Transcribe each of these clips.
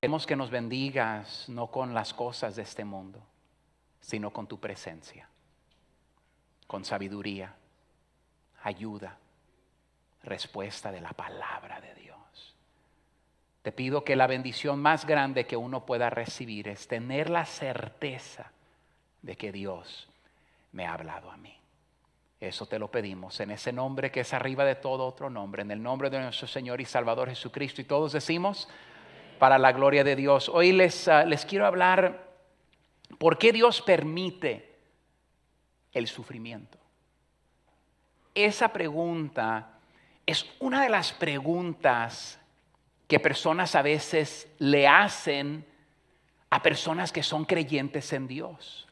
Queremos que nos bendigas no con las cosas de este mundo, sino con tu presencia, con sabiduría, ayuda, respuesta de la palabra de Dios. Te pido que la bendición más grande que uno pueda recibir es tener la certeza de que Dios me ha hablado a mí. Eso te lo pedimos en ese nombre que es arriba de todo otro nombre, en el nombre de nuestro Señor y Salvador Jesucristo. Y todos decimos, para la gloria de Dios. Hoy les quiero hablar por qué Dios permite el sufrimiento. Esa pregunta es una de las preguntas que personas a veces le hacen a personas que son creyentes en Dios.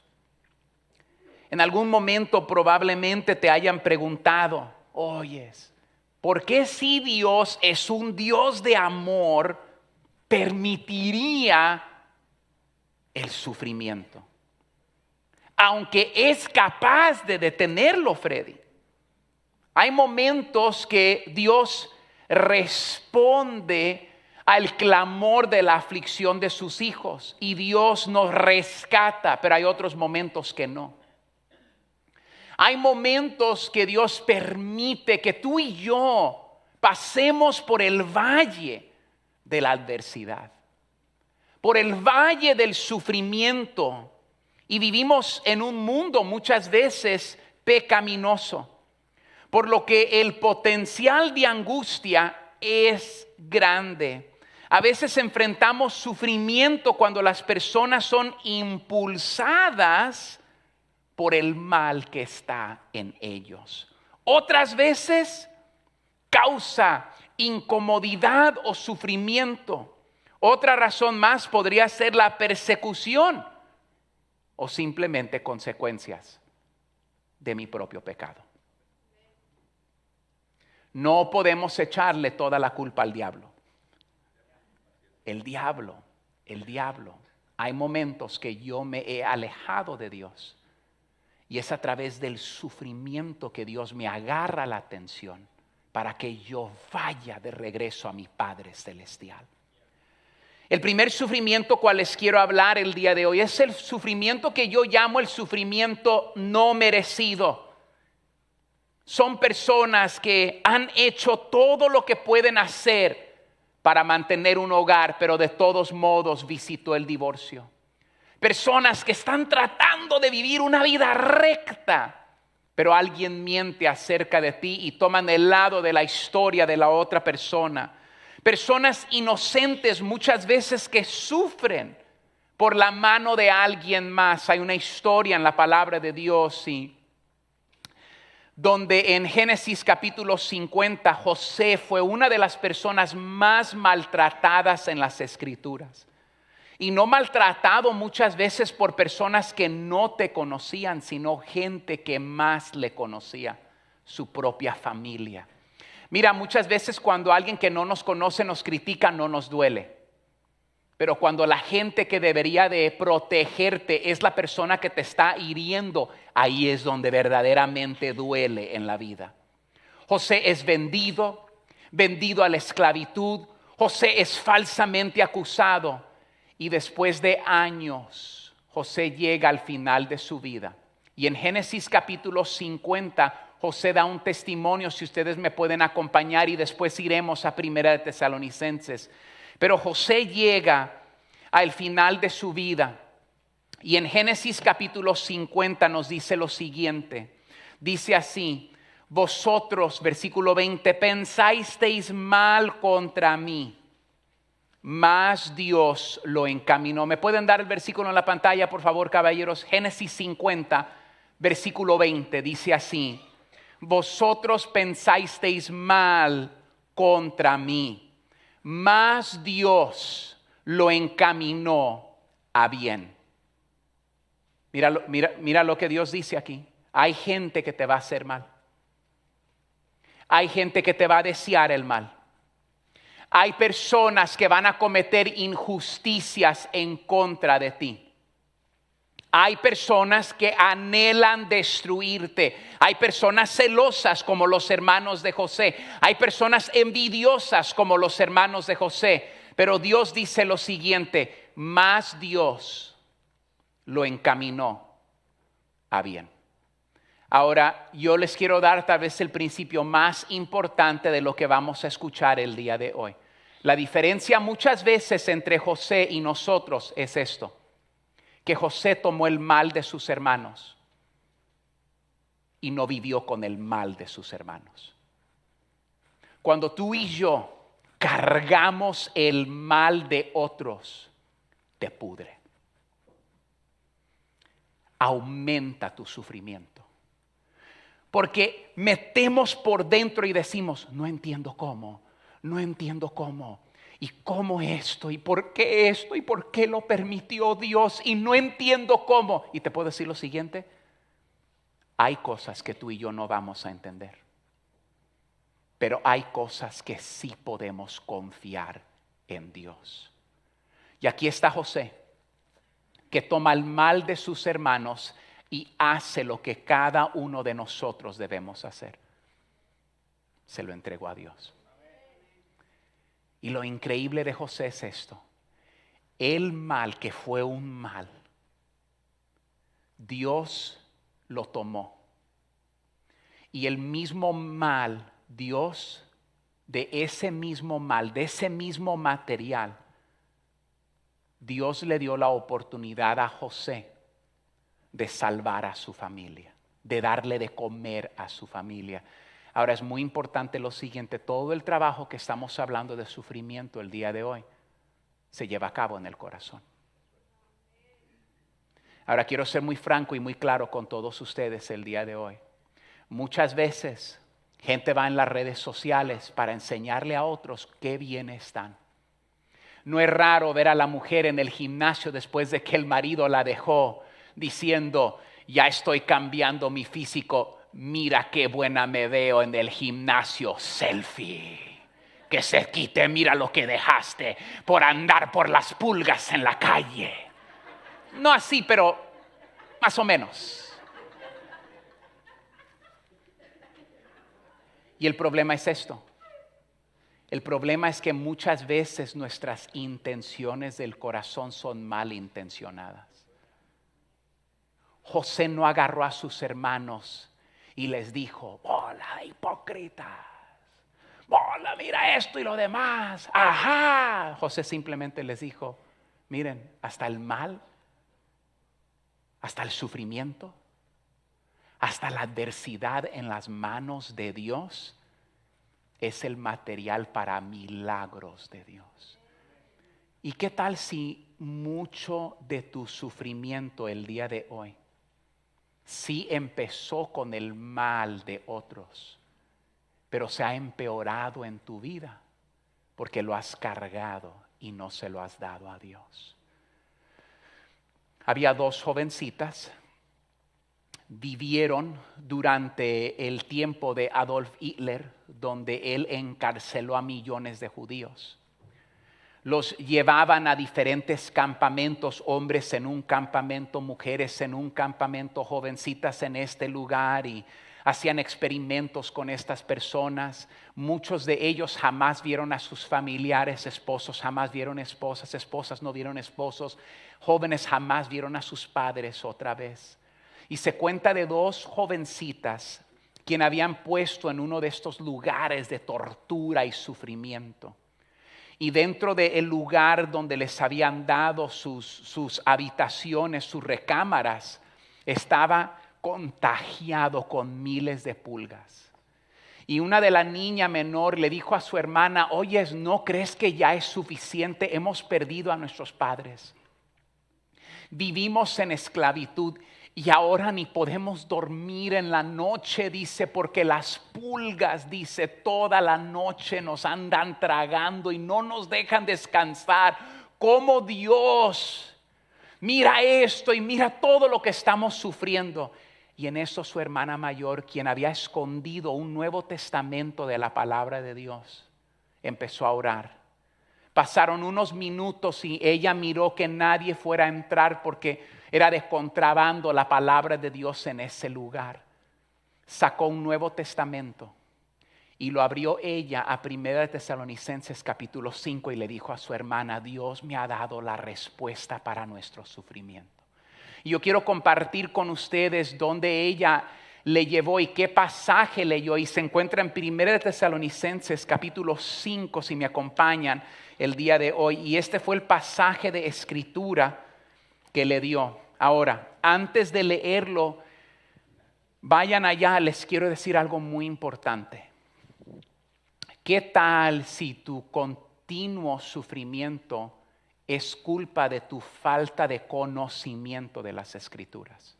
En algún momento probablemente te hayan preguntado, oyes, ¿por qué si Dios es un Dios de amor, permitiría el sufrimiento? Aunque es capaz de detenerlo, Freddy. Hay momentos que Dios responde al clamor de la aflicción de sus hijos y Dios nos rescata, pero hay otros momentos que no. Hay momentos que Dios permite que tú y yo pasemos por el valle de la adversidad, por el valle del sufrimiento, y vivimos en un mundo muchas veces pecaminoso, por lo que el potencial de angustia es grande. A veces enfrentamos sufrimiento cuando las personas son impulsadas por el mal que está en ellos. Otras veces causa incomodidad o sufrimiento. Otra razón más podría ser la persecución o simplemente consecuencias de mi propio pecado. No podemos echarle toda la culpa al diablo. El diablo. Hay momentos que yo me he alejado de Dios. Y es a través del sufrimiento que Dios me agarra la atención para que yo vaya de regreso a mi Padre Celestial. El primer sufrimiento cual les quiero hablar el día de hoy es el sufrimiento que yo llamo el sufrimiento no merecido. Son personas que han hecho todo lo que pueden hacer para mantener un hogar, pero de todos modos visitó el divorcio. Personas que están tratando de vivir una vida recta, pero alguien miente acerca de ti y toman el lado de la historia de la otra persona. Personas inocentes muchas veces que sufren por la mano de alguien más. Hay una historia en la palabra de Dios donde en Génesis capítulo 50 José fue una de las personas más maltratadas en las Escrituras. Y no maltratado muchas veces por personas que no te conocían, sino gente que más le conocía, su propia familia. Mira, muchas veces cuando alguien que no nos conoce nos critica, no nos duele. Pero cuando la gente que debería de protegerte es la persona que te está hiriendo, ahí es donde verdaderamente duele en la vida. José es vendido a la esclavitud. José es falsamente acusado. Y después de años, José llega al final de su vida. Y en Génesis capítulo 50, José da un testimonio, si ustedes me pueden acompañar, y después iremos a Primera de Tesalonicenses. Pero José llega al final de su vida. Y en Génesis capítulo 50 nos dice lo siguiente. Dice así: vosotros, versículo 20, pensasteis mal contra mí, mas Dios lo encaminó. ¿Me pueden dar el versículo en la pantalla, por favor, caballeros? Génesis 50, versículo 20, dice así: vosotros pensasteis mal contra mí, mas Dios lo encaminó a bien. Mira lo que Dios dice aquí. Hay gente que te va a hacer mal. Hay gente que te va a desear el mal. Hay personas que van a cometer injusticias en contra de ti. Hay personas que anhelan destruirte. Hay personas celosas como los hermanos de José. Hay personas envidiosas como los hermanos de José. Pero Dios dice lo siguiente, más Dios lo encaminó a bien. Ahora, yo les quiero dar tal vez el principio más importante de lo que vamos a escuchar el día de hoy. La diferencia muchas veces entre José y nosotros es esto, que José tomó el mal de sus hermanos y no vivió con el mal de sus hermanos. Cuando tú y yo cargamos el mal de otros, te pudre. Aumenta tu sufrimiento. Porque metemos por dentro y decimos, no entiendo cómo, y cómo esto, y por qué lo permitió Dios, y no entiendo cómo. Y te puedo decir lo siguiente, hay cosas que tú y yo no vamos a entender, pero hay cosas que sí podemos confiar en Dios. Y aquí está José, que toma el mal de sus hermanos y hace lo que cada uno de nosotros debemos hacer. Se lo entregó a Dios. Y lo increíble de José es esto. El mal que fue un mal, Dios lo tomó. Y el mismo mal, Dios, de ese mismo mal, de ese mismo material, Dios le dio la oportunidad a José de salvar a su familia, de darle de comer a su familia. Ahora es muy importante lo siguiente, todo el trabajo que estamos hablando de sufrimiento el día de hoy se lleva a cabo en el corazón. Ahora quiero ser muy franco y muy claro con todos ustedes el día de hoy. Muchas veces gente va en las redes sociales para enseñarle a otros qué bien están. No es raro ver a la mujer en el gimnasio después de que el marido la dejó, diciendo, ya estoy cambiando mi físico, mira qué buena me veo en el gimnasio, selfie. Que se quite, mira lo que dejaste por andar por las pulgas en la calle. No así, pero más o menos. Y el problema es esto. El problema es que muchas veces nuestras intenciones del corazón son malintencionadas. José no agarró a sus hermanos y les dijo, hola hipócritas, hola mira esto y lo demás, ajá. José simplemente les dijo, miren, hasta el mal, hasta el sufrimiento, hasta la adversidad en las manos de Dios es el material para milagros de Dios. ¿Y qué tal si mucho de tu sufrimiento el día de hoy sí empezó con el mal de otros, pero se ha empeorado en tu vida porque lo has cargado y no se lo has dado a Dios? Había dos jovencitas, vivieron durante el tiempo de Adolf Hitler, donde él encarceló a millones de judíos. Los llevaban a diferentes campamentos, hombres en un campamento, mujeres en un campamento, jovencitas en este lugar, y hacían experimentos con estas personas. Muchos de ellos jamás vieron a sus familiares, esposos jamás vieron esposas, esposas no vieron esposos, jóvenes jamás vieron a sus padres otra vez. Y se cuenta de dos jovencitas quien habían puesto en uno de estos lugares de tortura y sufrimiento. Y dentro del lugar donde les habían dado sus habitaciones, sus recámaras, estaba contagiado con miles de pulgas. Y una de la niña menor le dijo a su hermana, oyes, ¿no crees que ya es suficiente? Hemos perdido a nuestros padres. Vivimos en esclavitud y ahora ni podemos dormir en la noche, dice, porque las pulgas, dice, toda la noche nos andan tragando y no nos dejan descansar. Como Dios, mira esto y mira todo lo que estamos sufriendo. Y en eso su hermana mayor, quien había escondido un Nuevo Testamento de la palabra de Dios, empezó a orar. Pasaron unos minutos y ella miró que nadie fuera a entrar porque era de contrabando la palabra de Dios en ese lugar. Sacó un Nuevo Testamento Y lo abrió ella a 1 Tesalonicenses capítulo 5 y le dijo a su hermana: Dios me ha dado la respuesta para nuestro sufrimiento. Y yo quiero compartir con ustedes dónde ella le llevó y qué pasaje leyó. Y se encuentra en 1 Tesalonicenses capítulo 5, si me acompañan el día de hoy. Y este fue el pasaje de escritura que le dio. Ahora, antes de leerlo, vayan allá, les quiero decir algo muy importante. ¿Qué tal si tu continuo sufrimiento es culpa de tu falta de conocimiento de las Escrituras?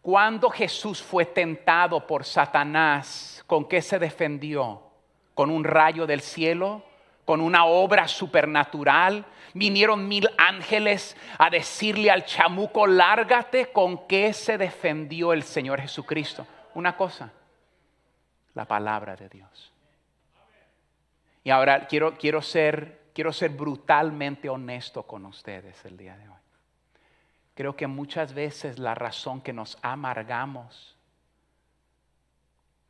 Cuando Jesús fue tentado por Satanás, ¿con qué se defendió? ¿Con un rayo del cielo? ¿Con una obra supernatural? ¿Vinieron 1000 ángeles a decirle al chamuco, lárgate? ¿Con qué se defendió el Señor Jesucristo? Una cosa: la palabra de Dios. Y ahora quiero ser brutalmente honesto con ustedes el día de hoy. Creo que muchas veces la razón que nos amargamos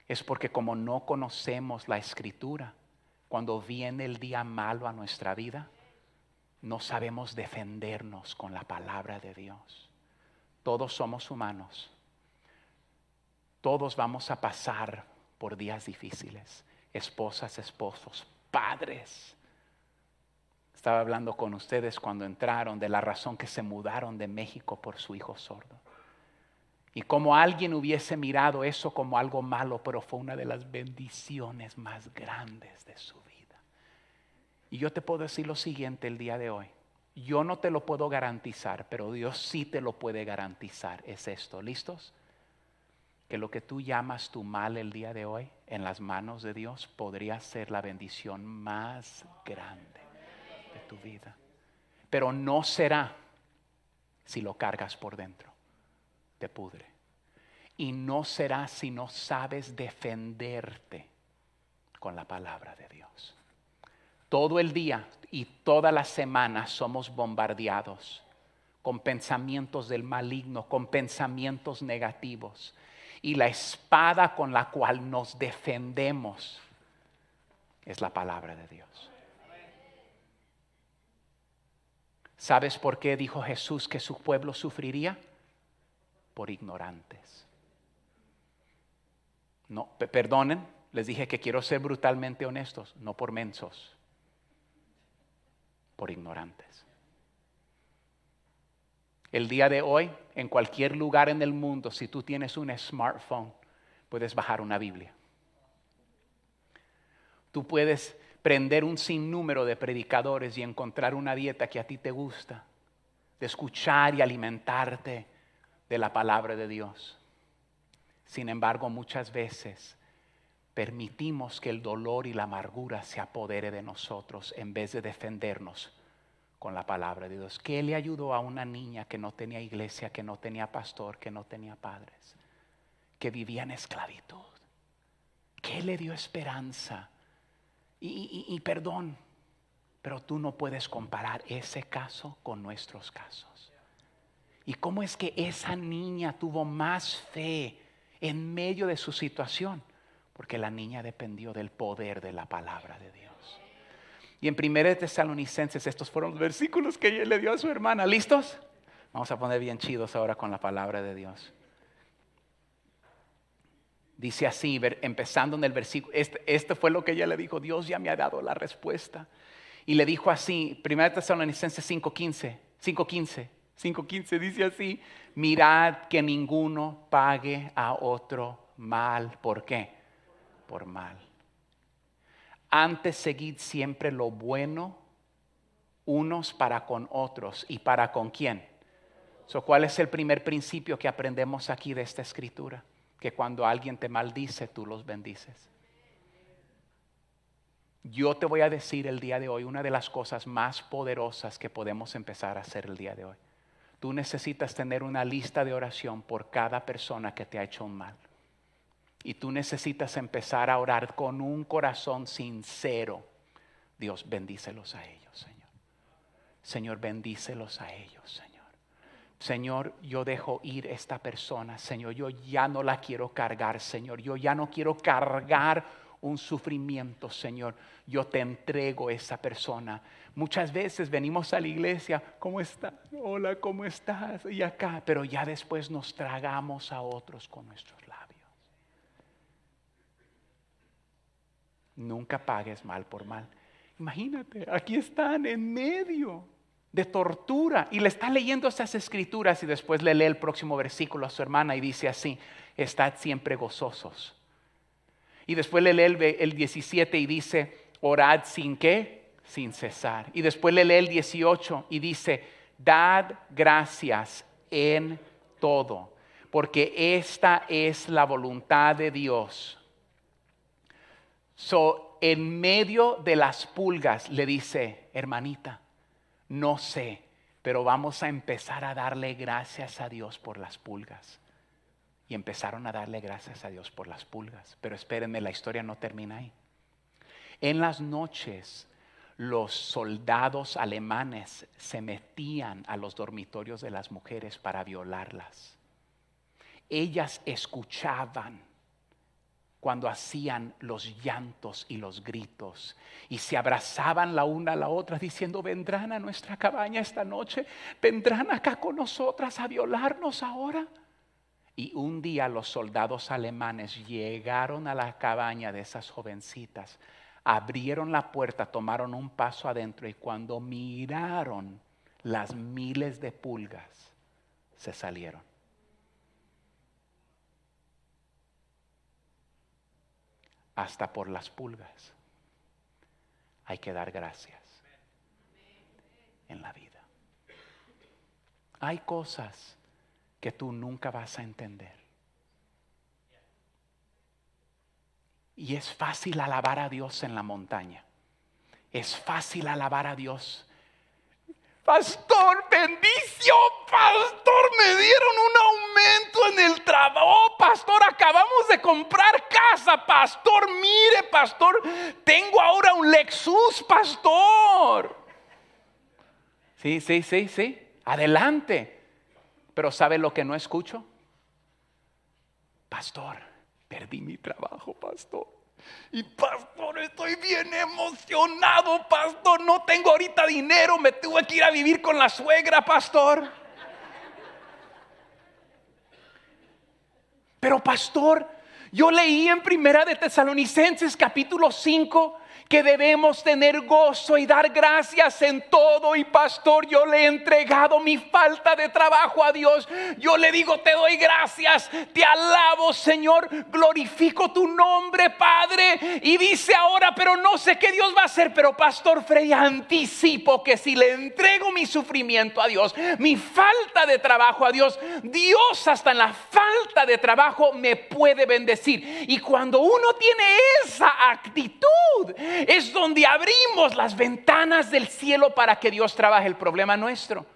es porque como no conocemos la Escritura, cuando viene el día malo a nuestra vida, no sabemos defendernos con la palabra de Dios. Todos somos humanos. Todos vamos a pasar por días difíciles. Esposas, esposos, padres. Estaba hablando con ustedes cuando entraron de la razón que se mudaron de México por su hijo sordo. Y como alguien hubiese mirado eso como algo malo, pero fue una de las bendiciones más grandes de su vida. Y yo te puedo decir lo siguiente el día de hoy. Yo no te lo puedo garantizar, pero Dios sí te lo puede garantizar. Es esto, ¿listos? Que lo que tú llamas tu mal el día de hoy, en las manos de Dios, podría ser la bendición más grande de tu vida. Pero no será si lo cargas por dentro. Te pudre. Y no será si no sabes defenderte con la palabra de Dios. Todo el día y toda la semana somos bombardeados con pensamientos del maligno, con pensamientos negativos. Y la espada con la cual nos defendemos es la palabra de Dios. ¿Sabes por qué dijo Jesús que su pueblo sufriría? Por ignorantes. No, perdonen, les dije que quiero ser brutalmente honestos, no por mensos, por ignorantes. El día de hoy, en cualquier lugar en el mundo, si tú tienes un smartphone, puedes bajar una Biblia. Tú puedes prender un sinnúmero de predicadores y encontrar una dieta que a ti te gusta, de escuchar y alimentarte de la palabra de Dios. Sin embargo, muchas veces permitimos que el dolor y la amargura se apodere de nosotros en vez de defendernos con la palabra de Dios. ¿Qué le ayudó a una niña que no tenía iglesia, que no tenía pastor, que no tenía padres, que vivía en esclavitud? ¿Qué le dio esperanza? Y perdón, pero tú no puedes comparar ese caso con nuestros casos. ¿Y cómo es que esa niña tuvo más fe en medio de su situación? Porque la niña dependió del poder de la palabra de Dios. Y en 1 Tesalonicenses, estos fueron los versículos que ella le dio a su hermana. ¿Listos? Vamos a poner bien chidos ahora con la palabra de Dios. Dice así, empezando en el versículo, este fue lo que ella le dijo: Dios ya me ha dado la respuesta. Y le dijo así, 1 Tesalonicenses 5:15 dice así: mirad que ninguno pague a otro mal. ¿Por qué? Por mal. Antes seguid siempre lo bueno unos para con otros. ¿Y para con quién? ¿Cuál es el primer principio que aprendemos aquí de esta escritura? Que cuando alguien te maldice, tú los bendices. Yo te voy a decir el día de hoy una de las cosas más poderosas que podemos empezar a hacer el día de hoy. Tú necesitas tener una lista de oración por cada persona que te ha hecho un mal. Y tú necesitas empezar a orar con un corazón sincero. Dios, bendícelos a ellos, Señor. Señor, bendícelos a ellos, Señor. Señor, yo dejo ir esta persona. Señor, yo ya no la quiero cargar. Señor, yo ya no quiero cargar un sufrimiento. Señor, yo te entrego esa persona. Muchas veces venimos a la iglesia, ¿cómo estás? Hola, ¿cómo estás? Y acá, pero ya después nos tragamos a otros con nuestros labios. Nunca pagues mal por mal. Imagínate, aquí están en medio de tortura y le está leyendo esas escrituras y después le lee el próximo versículo a su hermana y dice así: estad siempre gozosos. Y después le lee el 17 y dice: orad sin ¿qué? Sin cesar. Y después le lee el 18 y dice: dad gracias en todo, porque esta es la voluntad de Dios. En medio de las pulgas le dice: hermanita, no sé, pero vamos a empezar a darle gracias a Dios por las pulgas. Y empezaron a darle gracias a Dios por las pulgas. Pero espérenme, la historia no termina ahí. En las noches, los soldados alemanes se metían a los dormitorios de las mujeres para violarlas. Ellas escuchaban cuando hacían los llantos y los gritos y se abrazaban la una a la otra diciendo: vendrán a nuestra cabaña esta noche, vendrán acá con nosotras a violarnos ahora. Y un día los soldados alemanes llegaron a la cabaña de esas jovencitas, abrieron la puerta, tomaron un paso adentro y cuando miraron las miles de pulgas, se salieron. Hasta por las pulgas hay que dar gracias en la vida. Hay cosas que tú nunca vas a entender. Y es fácil alabar a Dios en la montaña. Es fácil alabar a Dios. Pastor, bendición, pastor, me dieron un aumento en el trabajo. Oh, pastor, acabamos de comprar casa, pastor, mire, pastor, tengo ahora un Lexus, pastor. Sí, adelante. Pero ¿sabe lo que no escucho? Pastor, perdí mi trabajo, pastor. Y pastor, estoy bien emocionado, pastor. No tengo ahorita dinero, me tuve que ir a vivir con la suegra, pastor. Pero pastor, yo leí en Primera de Tesalonicenses capítulo 5 que debemos tener gozo y dar gracias en todo. Y pastor, yo le he entregado mi falta de trabajo a Dios. Yo le digo: te doy gracias, te alabo, Señor, glorifico tu nombre, Padre. Y dice ahora: pero no sé qué Dios va a hacer. Pero pastor Freddy, anticipo que si le entrego mi sufrimiento a Dios, mi falta de trabajo a Dios, Dios hasta en la falta de trabajo me puede bendecir. Y cuando uno tiene esa actitud, es donde abrimos las ventanas del cielo para que Dios trabaje. El problema nuestro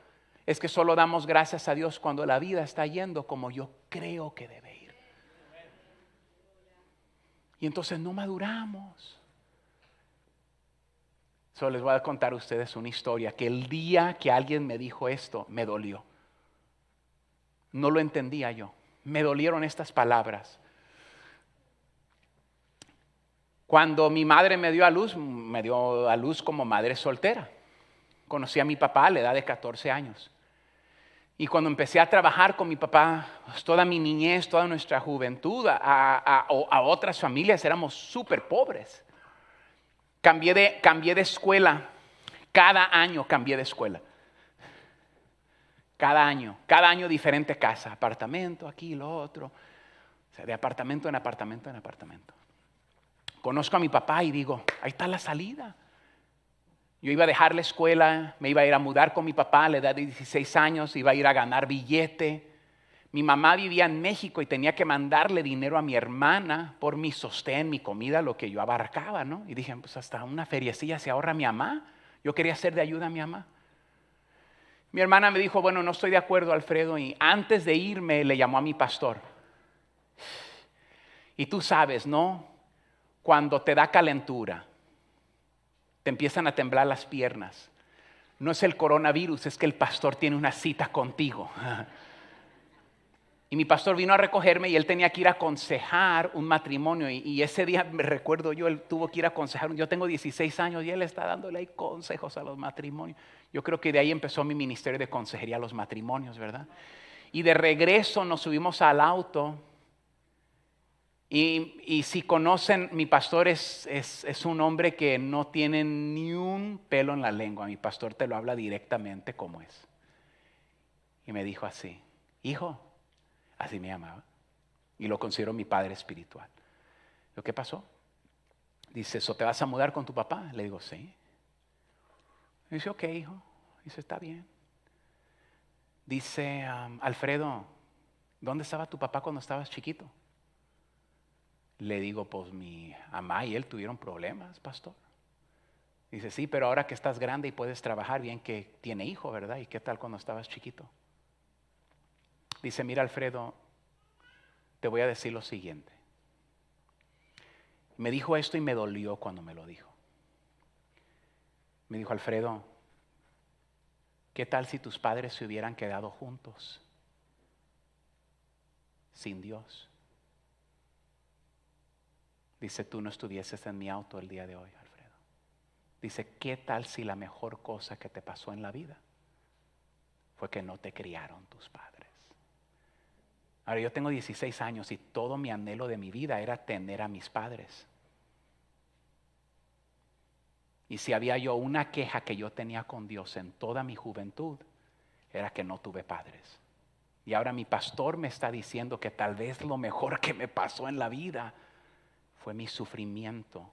es que solo damos gracias a Dios cuando la vida está yendo como yo creo que debe ir. Y entonces no maduramos. Solo les voy a contar a ustedes una historia que el día que alguien me dijo esto me dolió. No lo entendía yo. Me dolieron estas palabras. Cuando mi madre me dio a luz como madre soltera. Conocí a mi papá a la edad de 14 años. Y cuando empecé a trabajar con mi papá, pues toda mi niñez, toda nuestra juventud, a otras familias éramos súper pobres. Cambié de escuela. Cada año cambié de escuela. Cada año diferente casa. Apartamento, aquí, lo otro. O sea, de apartamento en apartamento en apartamento. Conozco a mi papá y digo: ahí está la salida. Yo iba a dejar la escuela, me iba a ir a mudar con mi papá a la edad de 16 años, iba a ir a ganar billete. Mi mamá vivía en México y tenía que mandarle dinero a mi hermana por mi sostén, mi comida, lo que yo abarcaba, ¿no? Y dije: pues hasta una feriecilla se ahorra mi mamá. Yo quería ser de ayuda a mi mamá. Mi hermana me dijo: bueno, no estoy de acuerdo, Alfredo. Y antes de irme le llamó a mi pastor. Y tú sabes, ¿no? Cuando te da calentura, te empiezan a temblar las piernas, no es el coronavirus, es que el pastor tiene una cita contigo. Y mi pastor vino a recogerme y él tenía que ir a aconsejar un matrimonio. Y ese día me recuerdo yo, él tuvo que ir a aconsejar. Yo tengo 16 años y él está dándole ahí consejos a los matrimonios. Yo creo que de ahí empezó mi ministerio de consejería a los matrimonios, ¿verdad? Y de regreso nos subimos al auto. Y si conocen, mi pastor es un hombre que no tiene ni un pelo en la lengua. Mi pastor te lo habla directamente como es. Y me dijo así, hijo. Así me llamaba. Y lo considero mi padre espiritual. ¿Qué pasó? Dice, ¿so te vas a mudar con tu papá? Le digo, sí. Dice, ok, hijo. Dice, está bien. Dice, Alfredo, ¿dónde estaba tu papá cuando estabas chiquito? Le digo, pues mi mamá y él tuvieron problemas, pastor. Dice, sí, pero ahora que estás grande y puedes trabajar bien, que tiene hijo, ¿verdad? ¿Y qué tal cuando estabas chiquito? Dice, mira Alfredo, te voy a decir lo siguiente. Me dijo esto y me dolió cuando me lo dijo. Me dijo, Alfredo, ¿qué tal si tus padres se hubieran quedado juntos sin Dios? Dice, tú no estuvieses en mi auto el día de hoy, Alfredo. Dice, ¿qué tal si la mejor cosa que te pasó en la vida fue que no te criaron tus padres? Ahora yo tengo 16 años y todo mi anhelo de mi vida era tener a mis padres. Y si había yo una queja que yo tenía con Dios en toda mi juventud, era que no tuve padres. Y ahora mi pastor me está diciendo que tal vez lo mejor que me pasó en la vida fue mi sufrimiento.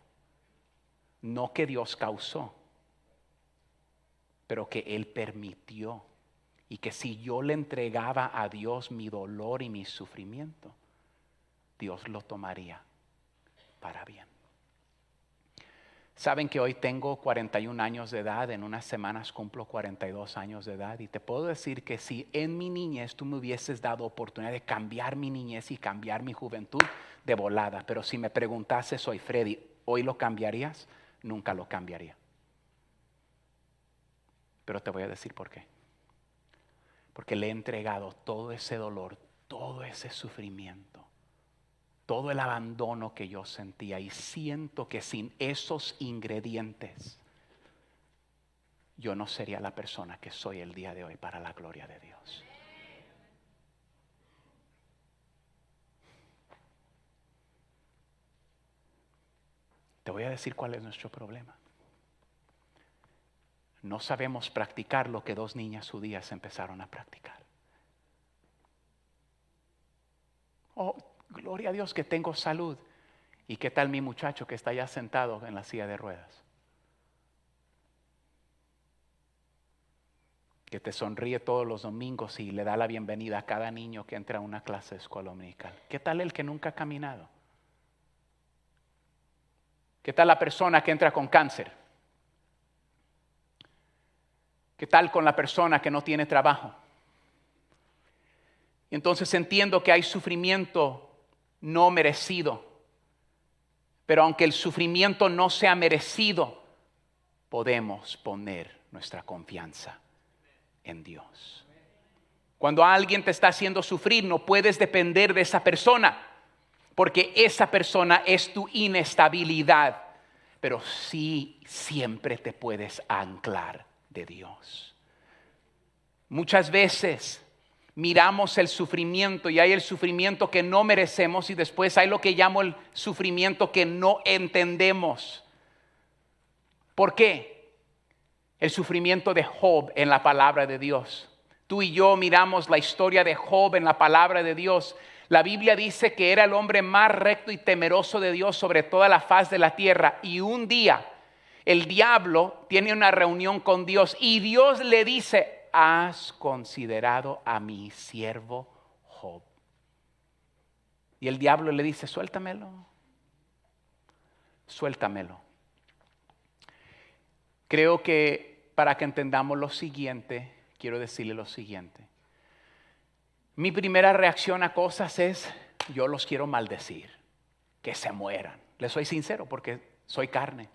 No que Dios causó, pero que Él permitió. Y que si yo le entregaba a Dios mi dolor y mi sufrimiento, Dios lo tomaría para bien. Saben que hoy tengo 41 años de edad, en unas semanas cumplo 42 años de edad. Y te puedo decir que si en mi niñez tú me hubieses dado oportunidad de cambiar mi niñez y cambiar mi juventud, de volada. Pero si me preguntases hoy, Freddy, ¿hoy lo cambiarías? Nunca lo cambiaría. Pero te voy a decir por qué. Porque le he entregado todo ese dolor, todo ese sufrimiento, todo el abandono que yo sentía. Y siento que sin esos ingredientes, yo no sería la persona que soy el día de hoy para la gloria de Dios. Te voy a decir cuál es nuestro problema. No sabemos practicar lo que dos niñas judías empezaron a practicar. Oh, gloria a Dios que tengo salud. ¿Y qué tal mi muchacho que está ya sentado en la silla de ruedas? Que te sonríe todos los domingos y le da la bienvenida a cada niño que entra a una clase de escuela dominical. ¿Qué tal el que nunca ha caminado? ¿Qué tal la persona que entra con cáncer? ¿Qué tal con la persona que no tiene trabajo? Entonces entiendo que hay sufrimiento no merecido. Pero aunque el sufrimiento no sea merecido, podemos poner nuestra confianza en Dios. Cuando alguien te está haciendo sufrir, no puedes depender de esa persona, porque esa persona es tu inestabilidad. Pero sí, siempre te puedes anclar de Dios. Muchas veces miramos el sufrimiento y hay el sufrimiento que no merecemos y después hay lo que llamo el sufrimiento que no entendemos. ¿Por qué? El sufrimiento de Job en la palabra de Dios. Tú y yo miramos la historia de Job en la palabra de Dios. La Biblia dice que era el hombre más recto y temeroso de Dios sobre toda la faz de la tierra. Y un día el diablo tiene una reunión con Dios y Dios le dice: ¿has considerado a mi siervo Job? Y el diablo le dice: suéltamelo, suéltamelo. Creo que para que entendamos lo siguiente, quiero decirle lo siguiente. Mi primera reacción a cosas es: yo los quiero maldecir, que se mueran. Les soy sincero porque soy carne.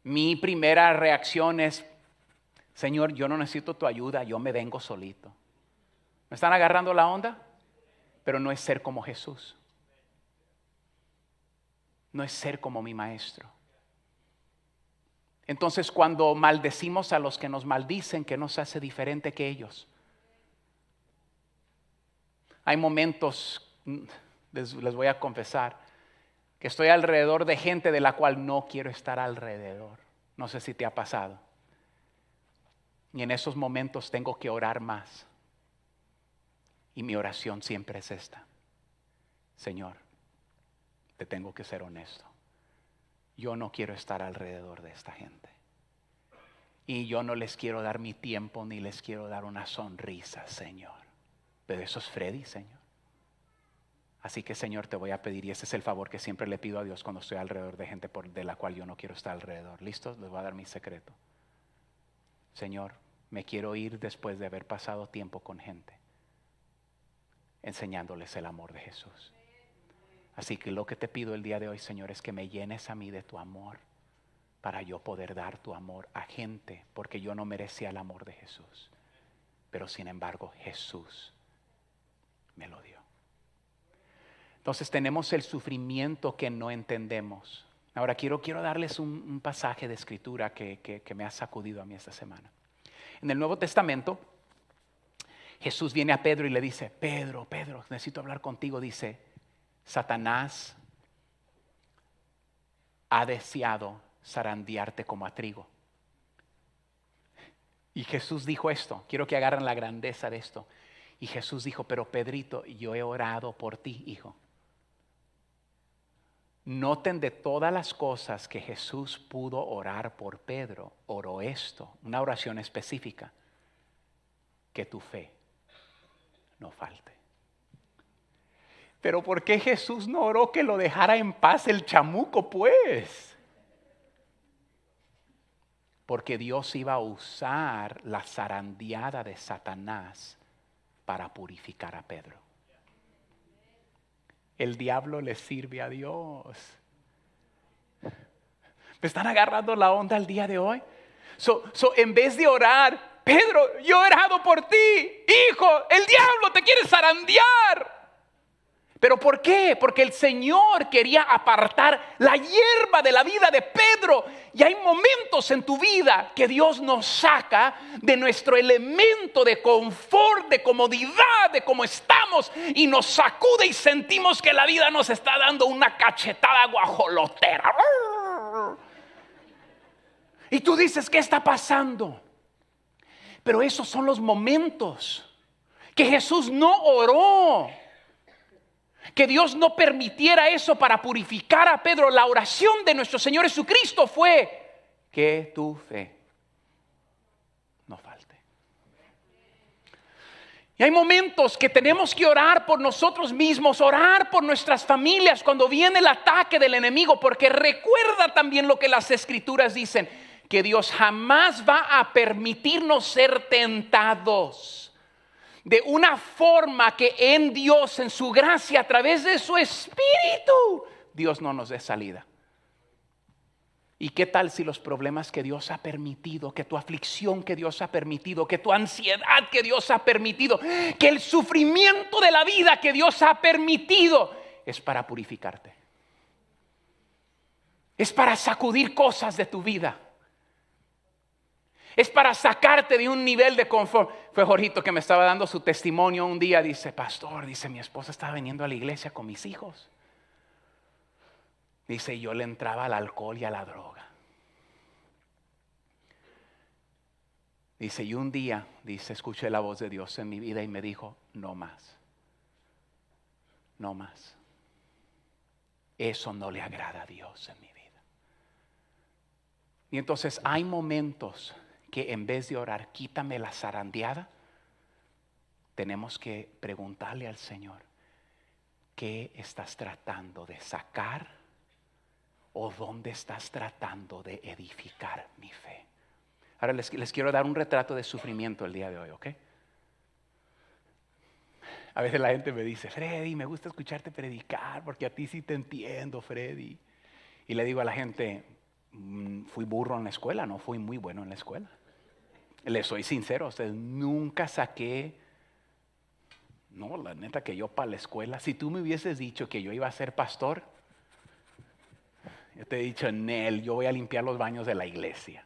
Mi primera reacción es: Señor, yo no necesito tu ayuda, yo me vengo solito. ¿Me están agarrando la onda? Pero no es ser como Jesús. No es ser como mi maestro. Entonces, cuando maldecimos a los que nos maldicen, ¿qué nos hace diferente que ellos? Hay momentos, les voy a confesar, que estoy alrededor de gente de la cual no quiero estar alrededor. No sé si te ha pasado. Y en esos momentos tengo que orar más. Y mi oración siempre es esta: Señor, te tengo que ser honesto. Yo no quiero estar alrededor de esta gente. Y yo no les quiero dar mi tiempo ni les quiero dar una sonrisa, Señor. Pero eso es Freddy, Señor. Así que, Señor, te voy a pedir, y ese es el favor que siempre le pido a Dios cuando estoy alrededor de gente de la cual yo no quiero estar alrededor. ¿Listos? Les voy a dar mi secreto. Señor, me quiero ir después de haber pasado tiempo con gente enseñándoles el amor de Jesús. Así que lo que te pido el día de hoy, Señor, es que me llenes a mí de tu amor para yo poder dar tu amor a gente, porque yo no merecía el amor de Jesús. Pero sin embargo, Jesús me lo dio. Entonces tenemos el sufrimiento que no entendemos. Ahora quiero darles un pasaje de escritura que me ha sacudido a mí esta semana. En el Nuevo Testamento, Jesús viene a Pedro y le dice: Pedro, necesito hablar contigo. Dice: Satanás ha deseado zarandearte como a trigo. Y Jesús dijo esto, quiero que agarren la grandeza de esto. Y Jesús dijo: pero Pedrito, yo he orado por ti, hijo. Noten de todas las cosas que Jesús pudo orar por Pedro, oró esto, una oración específica: que tu fe no falte. Pero ¿por qué Jesús no oró que lo dejara en paz el chamuco, pues? Porque Dios iba a usar la zarandeada de Satanás para purificar a Pedro. El diablo le sirve a Dios. ¿Me están agarrando la onda el día de hoy? En vez de orar: Pedro, yo he orado por ti, hijo, el diablo te quiere zarandear. ¿Pero por qué? Porque el Señor quería apartar la hierba de la vida de Pedro. Y hay momentos en tu vida que Dios nos saca de nuestro elemento de confort, de comodidad, de cómo estamos, y nos sacude y sentimos que la vida nos está dando una cachetada guajolotera. Y tú dices: ¿qué está pasando? Pero esos son los momentos que Jesús no oró, que Dios no permitiera eso para purificar a Pedro. La oración de nuestro Señor Jesucristo fue: que tu fe no falte. Y hay momentos que tenemos que orar por nosotros mismos, orar por nuestras familias cuando viene el ataque del enemigo, porque recuerda también lo que las Escrituras dicen: que Dios jamás va a permitirnos ser tentados de una forma que en Dios, en su gracia, a través de su Espíritu, Dios no nos dé salida. ¿Y qué tal si los problemas que Dios ha permitido, que tu aflicción que Dios ha permitido, que tu ansiedad que Dios ha permitido, que el sufrimiento de la vida que Dios ha permitido es para purificarte? Es para sacudir cosas de tu vida. Es para sacarte de un nivel de confort. Fue Jorgito que me estaba dando su testimonio un día. Dice: pastor, dice, mi esposa estaba viniendo a la iglesia con mis hijos. Dice: yo le entraba al alcohol y a la droga. Dice: y un día, dice, escuché la voz de Dios en mi vida y me dijo: no más. No más. Eso no le agrada a Dios en mi vida. Y entonces hay momentos que en vez de orar: quítame la zarandeada, tenemos que preguntarle al Señor: ¿qué estás tratando de sacar? ¿O dónde estás tratando de edificar mi fe? Ahora les quiero dar un retrato de sufrimiento el día de hoy, ¿ok? A veces la gente me dice: Freddy, me gusta escucharte predicar porque a ti sí te entiendo, Freddy. Y le digo a la gente: fui burro en la escuela, no fui muy bueno en la escuela. Les soy sincero, a ustedes nunca saqué, no, la neta que yo para la escuela, si tú me hubieses dicho que yo iba a ser pastor, yo te he dicho, Nel, yo voy a limpiar los baños de la iglesia.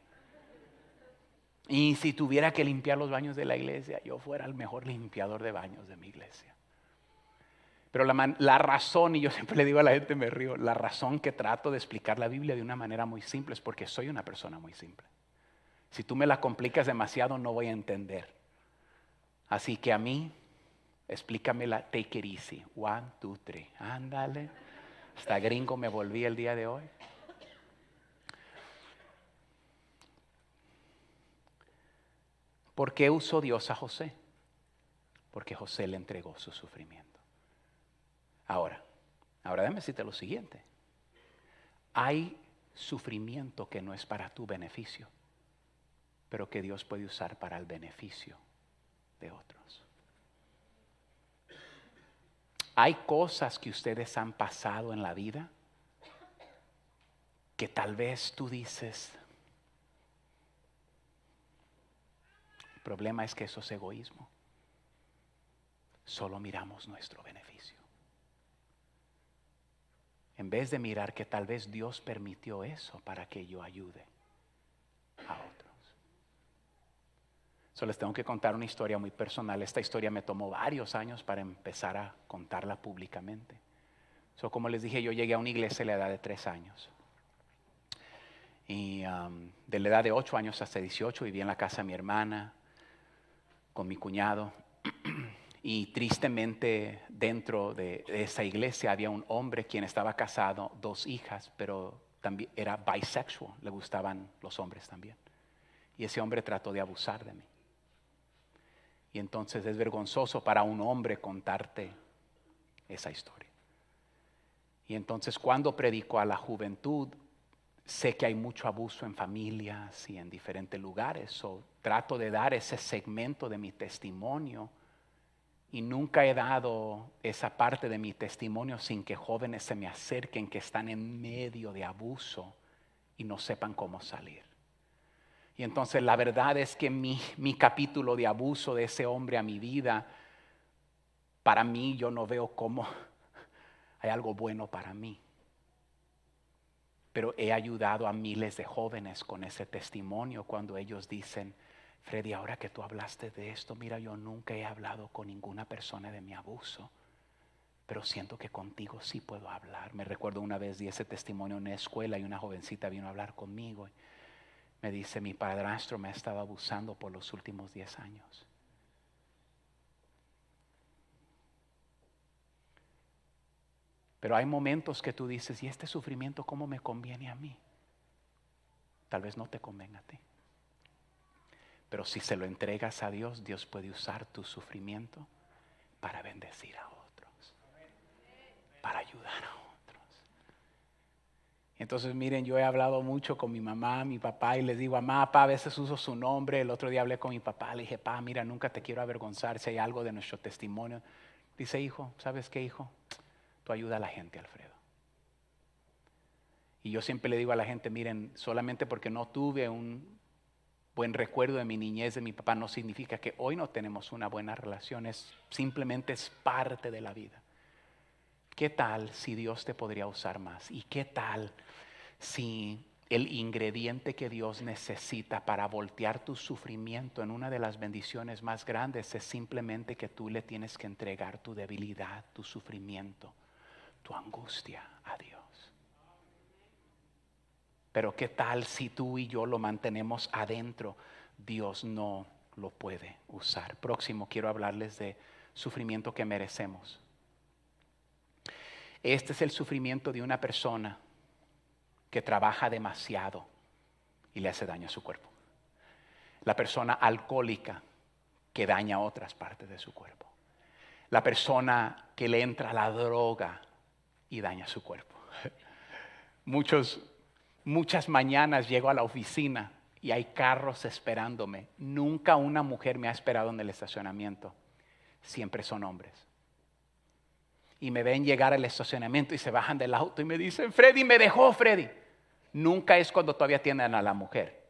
Y si tuviera que limpiar los baños de la iglesia, yo fuera el mejor limpiador de baños de mi iglesia. Pero la razón, y yo siempre le digo a la gente, me río, la razón que trato de explicar la Biblia de una manera muy simple es porque soy una persona muy simple. Si tú me la complicas demasiado, no voy a entender. Así que a mí, explícamela, take it easy. 1, 2, 3. Ándale. Hasta gringo me volví el día de hoy. ¿Por qué usó Dios a José? Porque José le entregó su sufrimiento. Ahora déjame decirte lo siguiente. Hay sufrimiento que no es para tu beneficio, pero que Dios puede usar para el beneficio de otros. Hay cosas que ustedes han pasado en la vida que tal vez tú dices, el problema es que eso es egoísmo. Solo miramos nuestro beneficio. En vez de mirar que tal vez Dios permitió eso para que yo ayude a otros. Les tengo que contar una historia muy personal. Esta historia me tomó varios años para empezar a contarla públicamente. Como les dije, yo llegué a una iglesia a la edad de 3 años. Y de la edad de 8 años hasta 18 viví en la casa de mi hermana, con mi cuñado. Y tristemente dentro de esa iglesia había un hombre quien estaba casado, 2 hijas, pero también era bisexual, le gustaban los hombres también. Y ese hombre trató de abusar de mí. Y entonces es vergonzoso para un hombre contarte esa historia. Y entonces cuando predico a la juventud, sé que hay mucho abuso en familias y en diferentes lugares. Trato de dar ese segmento de mi testimonio. Y nunca he dado esa parte de mi testimonio sin que jóvenes se me acerquen que están en medio de abuso y no sepan cómo salir. Y entonces la verdad es que mi capítulo de abuso de ese hombre a mi vida, para mí yo no veo cómo hay algo bueno para mí. Pero he ayudado a miles de jóvenes con ese testimonio cuando ellos dicen, Freddy, ahora que tú hablaste de esto, mira, yo nunca he hablado con ninguna persona de mi abuso, pero siento que contigo sí puedo hablar. Me recuerdo una vez di ese testimonio en una escuela y una jovencita vino a hablar conmigo. Me dice, mi padrastro me ha estado abusando por los últimos 10 años. Pero hay momentos que tú dices, ¿y este sufrimiento cómo me conviene a mí? Tal vez no te convenga a ti. Pero si se lo entregas a Dios, Dios puede usar tu sufrimiento para bendecir a otros, para ayudar a otros. Entonces miren, yo he hablado mucho con mi mamá, mi papá, y les digo, mamá, papá, a veces uso su nombre. El otro día hablé con mi papá, le dije, papá, mira, nunca te quiero avergonzar si hay algo de nuestro testimonio. Dice, hijo, ¿sabes qué, hijo? Tú ayuda a la gente, Alfredo. Y yo siempre le digo a la gente, miren, solamente porque no tuve un buen recuerdo de mi niñez, de mi papá, no significa que hoy no tenemos una buena relación, simplemente es parte de la vida. ¿Qué tal si Dios te podría usar más? ¿Y qué tal si el ingrediente que Dios necesita para voltear tu sufrimiento en una de las bendiciones más grandes es simplemente que tú le tienes que entregar tu debilidad, tu sufrimiento, tu angustia a Dios? Pero ¿qué tal si tú y yo lo mantenemos adentro? Dios no lo puede usar. Próximo, quiero hablarles de sufrimiento que merecemos. Este es el sufrimiento de una persona que trabaja demasiado y le hace daño a su cuerpo. La persona alcohólica que daña otras partes de su cuerpo. La persona que le entra a la droga y daña su cuerpo. Muchas mañanas llego a la oficina y hay carros esperándome. Nunca una mujer me ha esperado en el estacionamiento. Siempre son hombres. Y me ven llegar al estacionamiento y se bajan del auto y me dicen, Freddy, me dejó Freddy. Nunca es cuando todavía tienen a la mujer.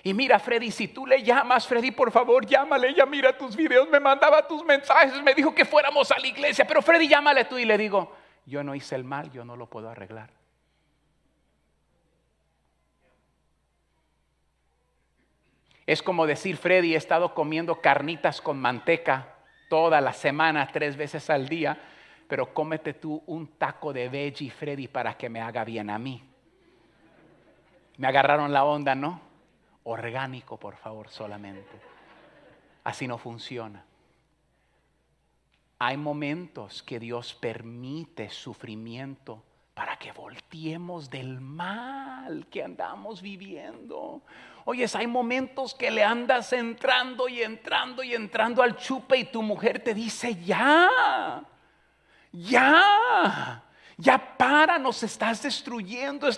Y mira, Freddy, si tú le llamas, Freddy, por favor, llámale. Ella mira tus videos, me mandaba tus mensajes, me dijo que fuéramos a la iglesia. Pero Freddy, llámale tú. Y le digo, yo no hice el mal, yo no lo puedo arreglar. Es como decir, Freddy, he estado comiendo carnitas con manteca toda la semana, 3 veces al día. Pero cómete tú un taco de veggie, Freddy, para que me haga bien a mí. Me agarraron la onda, ¿no? Orgánico, por favor, solamente. Así no funciona. Hay momentos que Dios permite sufrimiento para que volteemos del mal que andamos viviendo. Oyes, hay momentos que le andas entrando y entrando y entrando al chupe y tu mujer te dice, ya para, nos estás destruyendo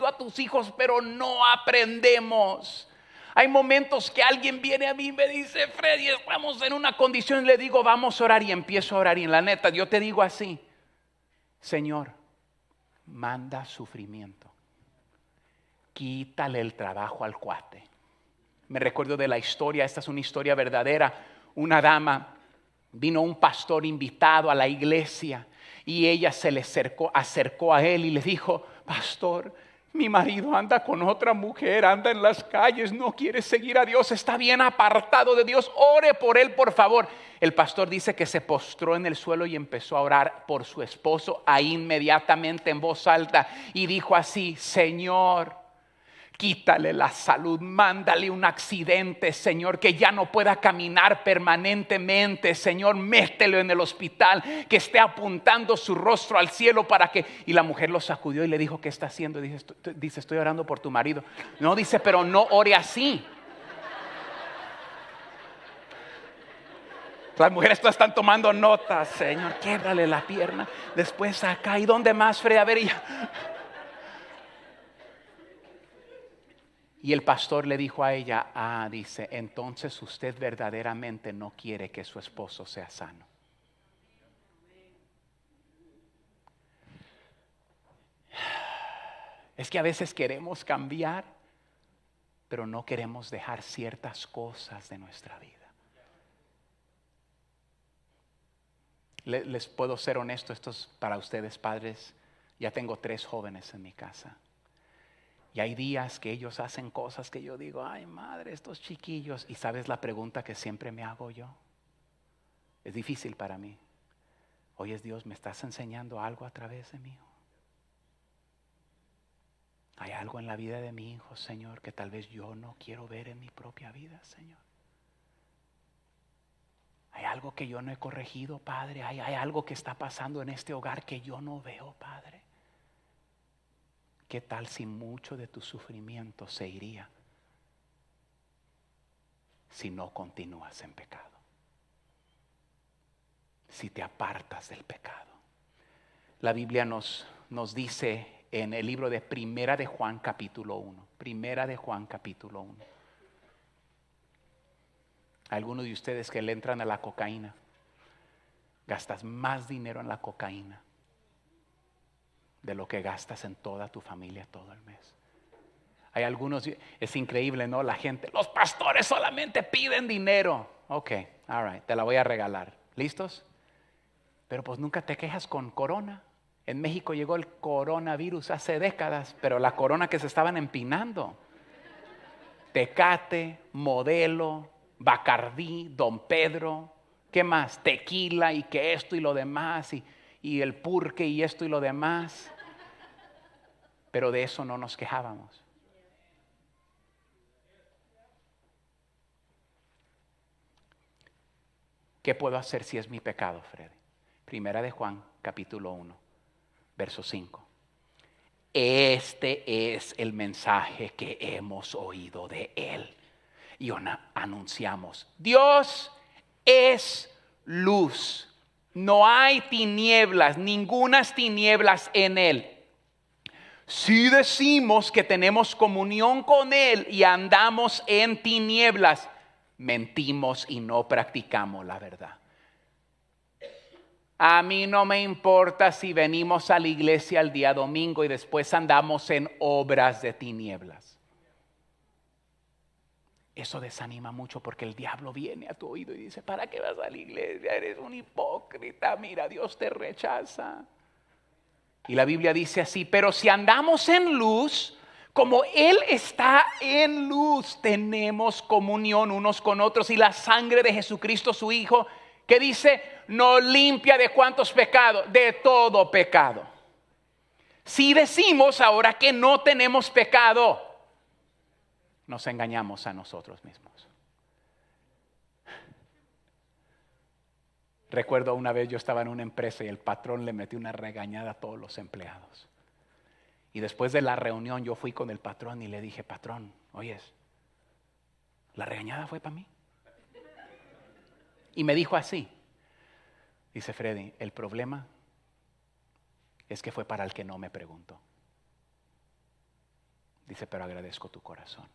a tus hijos, pero no aprendemos. Hay momentos que alguien viene a mí y me dice, Freddy, estamos en una condición, y le digo, vamos a orar, y empiezo a orar, y en la neta, yo te digo así, Señor, manda sufrimiento, quítale el trabajo al cuate. Me recuerdo de la historia, esta es una historia verdadera. Una dama, vino un pastor invitado a la iglesia y ella se le acercó a él y le dijo, pastor, mi marido anda con otra mujer, anda en las calles, no quiere seguir a Dios, está bien apartado de Dios, ore por él, por favor. El pastor dice que se postró en el suelo y empezó a orar por su esposo ahí inmediatamente en voz alta y dijo así, Señor, quítale la salud, mándale un accidente, Señor, que ya no pueda caminar permanentemente, Señor, mételo en el hospital, que esté apuntando su rostro al cielo para que... Y la mujer lo sacudió y le dijo, ¿qué está haciendo? Dice, estoy orando por tu marido. No, dice, pero no ore así. Las mujeres todas están tomando notas, Señor, quiebrale la pierna, después acá, ¿y dónde más, Fred? A ver, Y el pastor le dijo a ella, dice, entonces usted verdaderamente no quiere que su esposo sea sano. Es que a veces queremos cambiar, pero no queremos dejar ciertas cosas de nuestra vida. Les puedo ser honesto, esto es para ustedes padres. Ya tengo 3 jóvenes en mi casa. Y hay días que ellos hacen cosas que yo digo, ay madre, estos chiquillos. Y sabes la pregunta que siempre me hago yo. Es difícil para mí. Oye, Dios, ¿me estás enseñando algo a través de mí hijo? Hay algo en la vida de mi hijo, Señor, que tal vez yo no quiero ver en mi propia vida, Señor. Hay algo que yo no he corregido, Padre. Hay algo que está pasando en este hogar que yo no veo, Padre. ¿Qué tal si mucho de tu sufrimiento se iría si no continúas en pecado? Si te apartas del pecado. La Biblia nos dice en el libro de Primera de Juan capítulo 1. Primera de Juan capítulo 1. Algunos de ustedes que le entran a la cocaína, gastas más dinero en la cocaína de lo que gastas en toda tu familia todo el mes. Hay algunos, es increíble, ¿no? La gente, los pastores solamente piden dinero. Ok, all right, te la voy a regalar. ¿Listos? Pero pues nunca te quejas con corona. En México llegó el coronavirus hace décadas, pero la corona que se estaban empinando. Tecate, Modelo, Bacardí, Don Pedro, ¿qué más? Tequila y que esto y lo demás y el purque y esto y lo demás. Pero de eso no nos quejábamos. ¿Qué puedo hacer si es mi pecado, Freddy? Primera de Juan, capítulo 1, verso 5. Este es el mensaje que hemos oído de él y anunciamos. Dios es luz. No hay tinieblas, ningunas tinieblas en él. Si decimos que tenemos comunión con él y andamos en tinieblas, mentimos y no practicamos la verdad. A mí no me importa si venimos a la iglesia el día domingo y después andamos en obras de tinieblas. Eso desanima mucho porque el diablo viene a tu oído y dice, ¿para qué vas a la iglesia? Eres un hipócrita, mira, Dios te rechaza. Y la Biblia dice así, pero si andamos en luz, como Él está en luz, tenemos comunión unos con otros y la sangre de Jesucristo su Hijo, que dice, nos limpia de cuántos pecados, de todo pecado. Si decimos ahora que no tenemos pecado, nos engañamos a nosotros mismos. Recuerdo una vez yo estaba en una empresa y el patrón le metió una regañada a todos los empleados. Y después de la reunión yo fui con el patrón y le dije, patrón, oyes, la regañada fue para mí. Y me dijo así, dice Freddy, el problema es que fue para el que no me preguntó. Dice, pero agradezco tu corazón.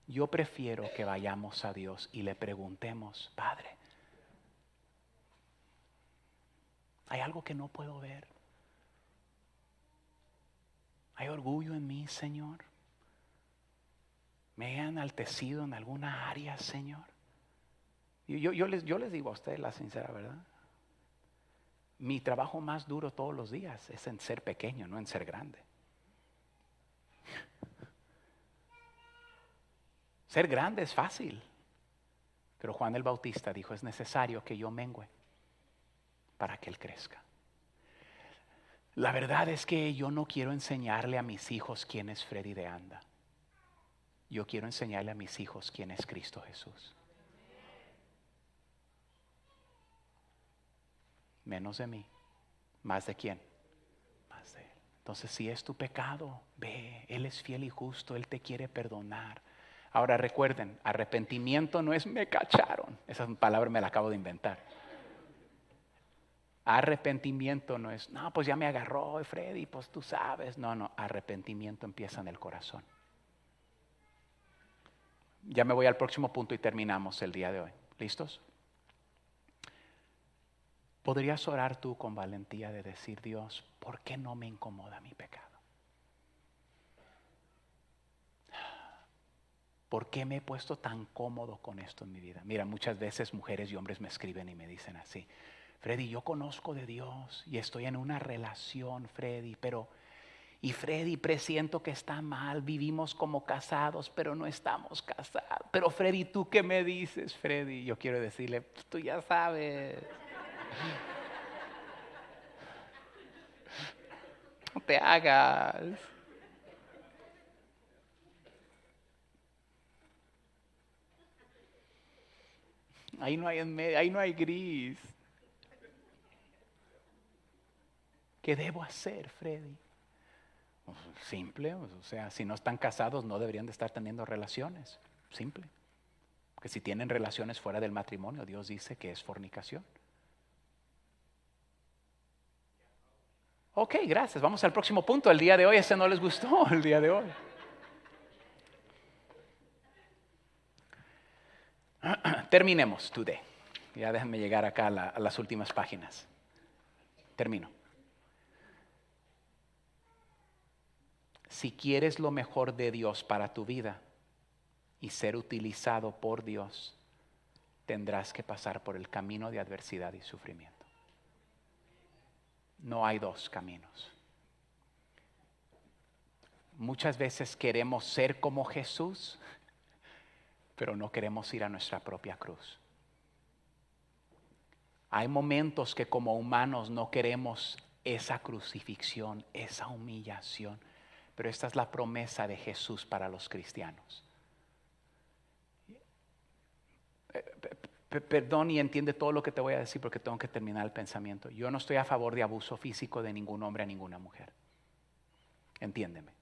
Yo prefiero que vayamos a Dios y le preguntemos, Padre, hay algo que no puedo ver. Hay orgullo en mí, Señor. Me he enaltecido en alguna área, Señor. Yo les digo a ustedes la sincera verdad. Mi trabajo más duro todos los días es en ser pequeño, no en ser grande. Ser grande es fácil. Pero Juan el Bautista dijo, es necesario que yo mengüe para que Él crezca. La verdad es que yo no quiero enseñarle a mis hijos quién es Freddy de Anda. Yo quiero enseñarle a mis hijos quién es Cristo Jesús. Menos de mí. ¿Más de quién? Más de Él. Entonces, si es tu pecado, ve, Él es fiel y justo, Él te quiere perdonar. Ahora recuerden, arrepentimiento no es me cacharon. Esa palabra me la acabo de inventar. Arrepentimiento no es, no, pues ya me agarró Freddy, pues tú sabes. No, arrepentimiento empieza en el corazón. Ya me voy al próximo punto y terminamos el día de hoy. ¿Listos? ¿Podrías orar tú con valentía de decir, Dios, ¿por qué no me incomoda mi pecado? ¿Por qué me he puesto tan cómodo con esto en mi vida? Mira, muchas veces mujeres y hombres me escriben y me dicen así, Freddy, yo conozco de Dios y estoy en una relación, Freddy, y Freddy, presiento que está mal, vivimos como casados, pero no estamos casados. Pero Freddy, ¿tú qué me dices, Freddy? Yo quiero decirle, tú ya sabes. No te hagas. Ahí no hay en medio, ahí no hay gris. ¿Qué debo hacer, Freddy? Simple, o sea, si no están casados no deberían de estar teniendo relaciones. Simple. Porque si tienen relaciones fuera del matrimonio, Dios dice que es fornicación. Ok, gracias. Vamos al próximo punto. El día de hoy, ese no les gustó, el día de hoy. Terminemos today. Ya déjenme llegar acá a las últimas páginas. Termino. Si quieres lo mejor de Dios para tu vida y ser utilizado por Dios, tendrás que pasar por el camino de adversidad y sufrimiento. No hay dos caminos. Muchas veces queremos ser como Jesús, pero no queremos ir a nuestra propia cruz. Hay momentos que como humanos no queremos esa crucifixión, esa humillación, pero esta es la promesa de Jesús para los cristianos. Perdón y entiende todo lo que te voy a decir porque tengo que terminar el pensamiento. Yo no estoy a favor de abuso físico de ningún hombre a ninguna mujer. Entiéndeme.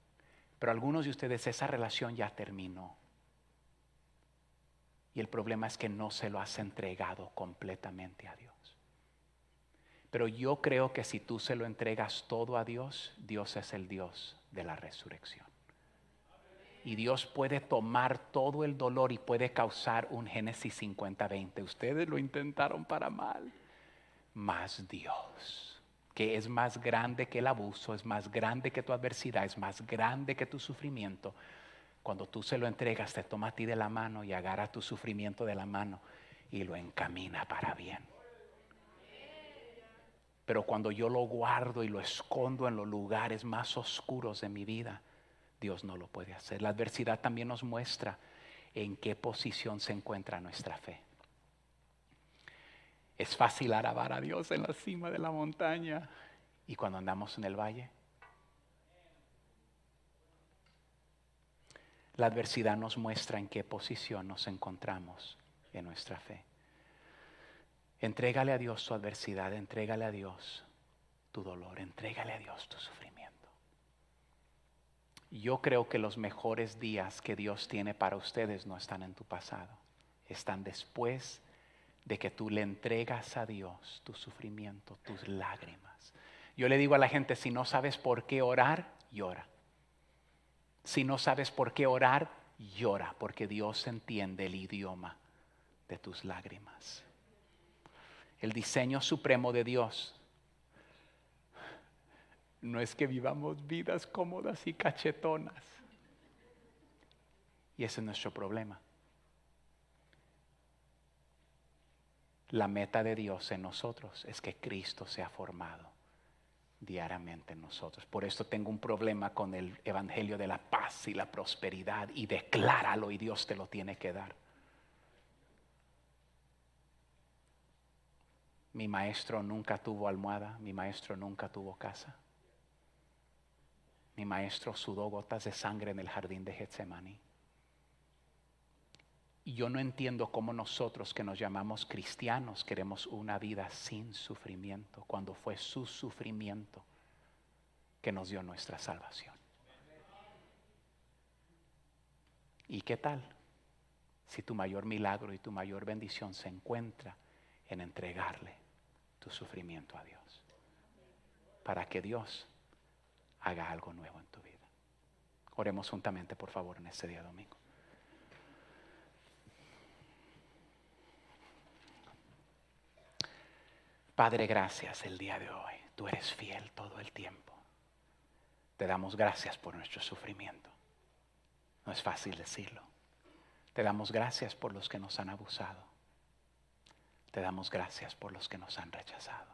Pero algunos de ustedes esa relación ya terminó. Y el problema es que no se lo has entregado completamente a Dios. Pero yo creo que si tú se lo entregas todo a Dios, Dios es el Dios de la resurrección. Y Dios puede tomar todo el dolor y puede causar un Génesis 50:20. Ustedes lo intentaron para mal. Mas Dios, que es más grande que el abuso, es más grande que tu adversidad, es más grande que tu sufrimiento, Cuando tú se lo entregas, te toma a ti de la mano y agarra tu sufrimiento de la mano y lo encamina para bien. Pero cuando yo lo guardo y lo escondo en los lugares más oscuros de mi vida, Dios no lo puede hacer. La adversidad también nos muestra en qué posición se encuentra nuestra fe. Es fácil alabar a Dios en la cima de la montaña. ¿Y cuando andamos en el valle? La adversidad nos muestra en qué posición nos encontramos en nuestra fe. Entrégale a Dios tu adversidad, entrégale a Dios tu dolor, entrégale a Dios tu sufrimiento. Yo creo que los mejores días que Dios tiene para ustedes no están en tu pasado, están después de que tú le entregas a Dios tu sufrimiento, tus lágrimas. Yo le digo a la gente, si no sabes por qué orar, llora. Si no sabes por qué orar, llora, porque Dios entiende el idioma de tus lágrimas. El diseño supremo de Dios no es que vivamos vidas cómodas y cachetonas. Y ese es nuestro problema. La meta de Dios en nosotros es que Cristo sea formado diariamente en nosotros. Por esto tengo un problema con el evangelio de la paz y la prosperidad, y decláralo y Dios te lo tiene que dar. Mi maestro nunca tuvo almohada, mi maestro nunca tuvo casa. Mi maestro sudó gotas de sangre en el jardín de Getsemaní. Y yo no entiendo cómo nosotros que nos llamamos cristianos queremos una vida sin sufrimiento, cuando fue su sufrimiento que nos dio nuestra salvación. ¿Y qué tal si tu mayor milagro y tu mayor bendición se encuentra en entregarle tu sufrimiento a Dios, para que Dios haga algo nuevo en tu vida? Oremos juntamente, por favor, en este día domingo. Padre, gracias el día de hoy. Tú eres fiel todo el tiempo. Te damos gracias por nuestro sufrimiento. No es fácil decirlo. Te damos gracias por los que nos han abusado. Te damos gracias por los que nos han rechazado.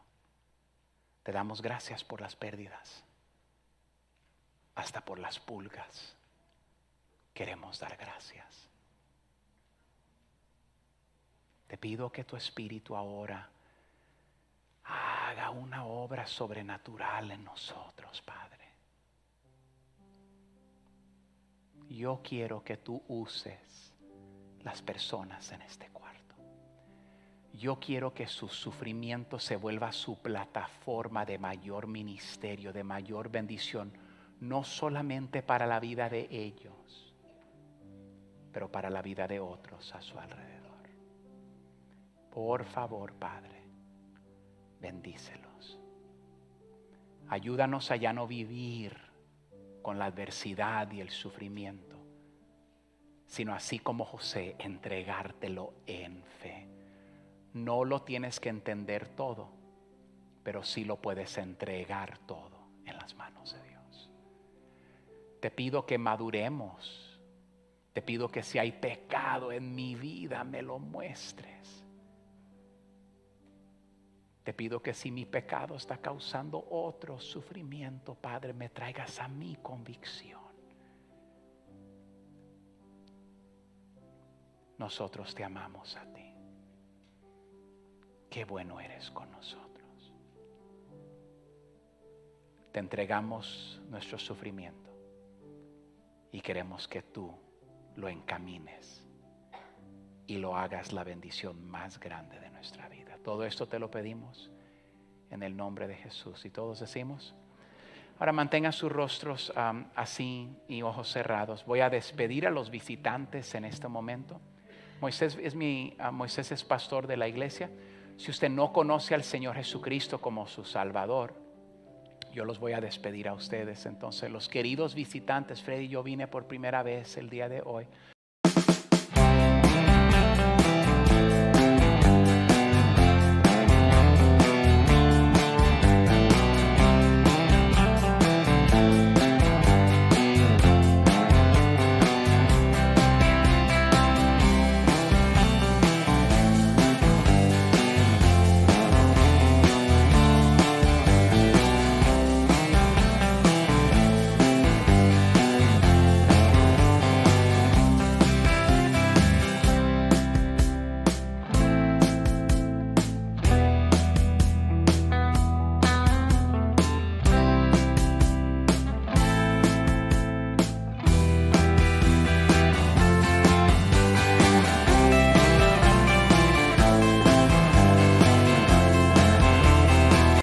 Te damos gracias por las pérdidas, hasta por las pulgas. Queremos dar gracias. Te pido que tu Espíritu ahora haga una obra sobrenatural en nosotros, Padre. Yo quiero que tú uses las personas en este cuarto. Yo quiero que su sufrimiento se vuelva su plataforma de mayor ministerio, de mayor bendición, no solamente para la vida de ellos, pero para la vida de otros a su alrededor. Por favor, Padre, bendícelos. Ayúdanos a ya no vivir con la adversidad y el sufrimiento, sino así como José, entregártelo en fe. No lo tienes que entender todo, pero sí lo puedes entregar todo en las manos de Dios. Te pido que maduremos. Te pido que si hay pecado en mi vida, me lo muestres. Te pido que si mi pecado está causando otro sufrimiento, Padre, me traigas a mi convicción. Nosotros te amamos a ti. Qué bueno eres con nosotros. Te entregamos nuestro sufrimiento y queremos que tú lo encamines y lo hagas la bendición más grande de nuestra vida. Todo esto te lo pedimos en el nombre de Jesús. Y todos decimos. Ahora mantengan sus rostros así y ojos cerrados. Voy a despedir a los visitantes en este momento. Moisés es pastor de la iglesia. Si usted no conoce al Señor Jesucristo como su Salvador, yo los voy a despedir a ustedes. Entonces, los queridos visitantes, Freddy, yo vine por primera vez el día de hoy.